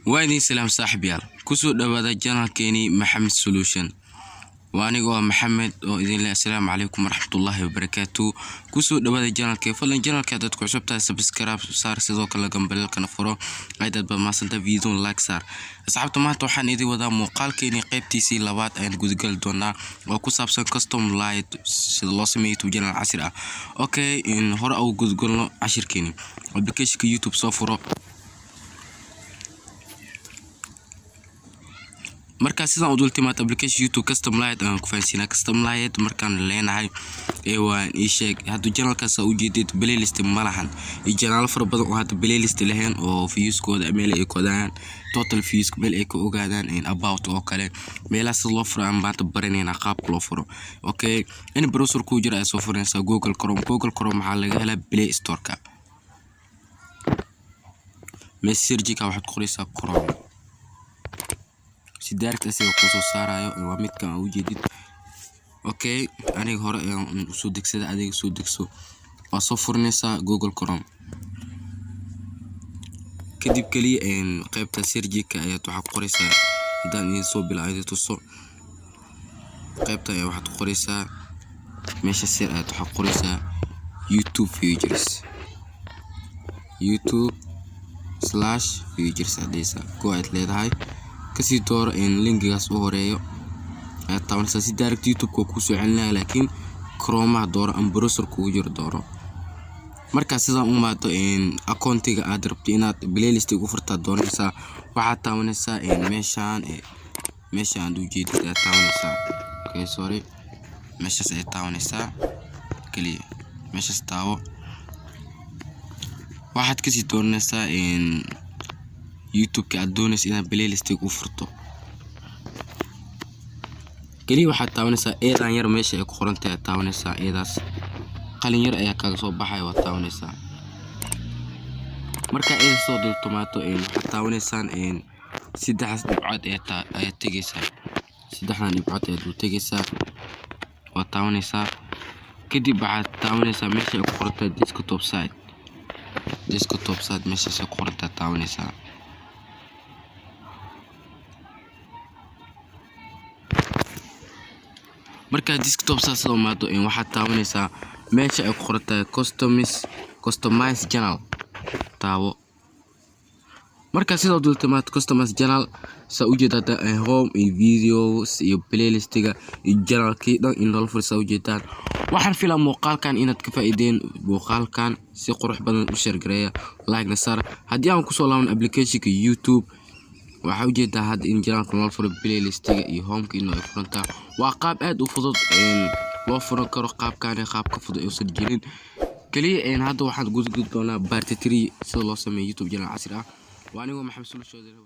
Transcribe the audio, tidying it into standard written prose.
وادي سلام صاحب يال كسو دوادا جانال كيني محمد سولوشن وانيغو محمد وإذن الله السلام عليكم ورحمة الله وبركاته كسو دوادا جانال كي فلان جانال كي دادكو عصبتا سبسكرايب صار سيدوك لغم بلالكنا فرو ايداد بماسنتا فيديون لايك صار اصحابتو مانتا وحان ايدي ودا موقال كيني قيبتيسي لبات اين قدقال دونا وكو سابسان كستوم لايت سيد الله سميتو جانال عشر اوكي ان هور او قدقالنا عشر كيني ابليكيشن يوتيوب صفرو marka sidaan u dultimaad application YouTube custom light aan ku faansiina custom light markaan leenahay waan ii sheeg haduu channelkaas u jeedid playlist malahan iyo channel far badan oo hada playlist lahayn oo views kooda meel ay kodaan total views meel ay ka ogaadaan in about oo kale meelaas loo furo aan baanta baranayna qaabka loo furo okay in browser ku jira soo furanaysa Google Chrome waxa laga helaa Play Store ka message-ka waxaad qoraysaa Chrome دارك أسيبه كوسو سارايو وميت كان وجديد أوكي أنا هراء سودك سدا أديك سودك سو أصفر نسا جوجل كروم كديب كلي إن قيب تسيرجي كأيات واحد قريسة دان ينصب بالعادة تصو قيب تأي واحد قريسة ماشي سير أيات واحد قريسة يوتيوب فيوجرز أديسا كويت ليد هاي كسي دور ان لينكاس او هوريو طبعا سي دايركت يوتيوب كو سو علنا لكن كروما دور ام بروسر كو جير دورو marka sida uu maato in akoontiga aad rabto inaad playlist ugu furta doonaysa waxa taawanaysa in meeshaan u jeedid aad taawanaysa okay sorry meeshaas ay taawanaysa kaliya meeshaas taawo waxaad kasi doonaysa in YouTube ka adoonaysa inaad playlist ugu furto kaliya waxaad taawanaysa eedan yar meesha ay ku qoran tahay taawanaysa eedaas qalin yar ayaa kaga soo baxay waa taawanaysa marka ay soo dul tomato waxaad taawanaysan saddex dhibcood ay tagaysaa saddexdan dhibcood ay u tagaysaa waa taawanaysa kadib waxaad taawanaysa meesha ay ku qoran tahay desktop site meesha ay ku qoran tahay taawanaysa marka desktop saas loo maado waxaad taawanaysaa meesha ay ku qoran tahay customize channel taawo marka sidoo dultimaad customize channel sa u jeedada home iyo videos iyo playlistiga iyo channelkii dhan in loo fursa u jeedaan waxaan filaa muuqaalkan inaad ka faa'iideen muuqaalkan si qurux badan u share gareeya like na sar hadii aan ku soo laaban application-ka YouTube waxa u jeedaa had in channelka loo furo playlistiga iyo home-ka inoo ay furanta waa qaab aad u fudud loo furan karo qaabka fudud oo soo jirin kaliya hadda waxaan gudgud doonaa part 3 sida loo sameeyo YouTube channel casri ah waanigu maxamed sulu shoodare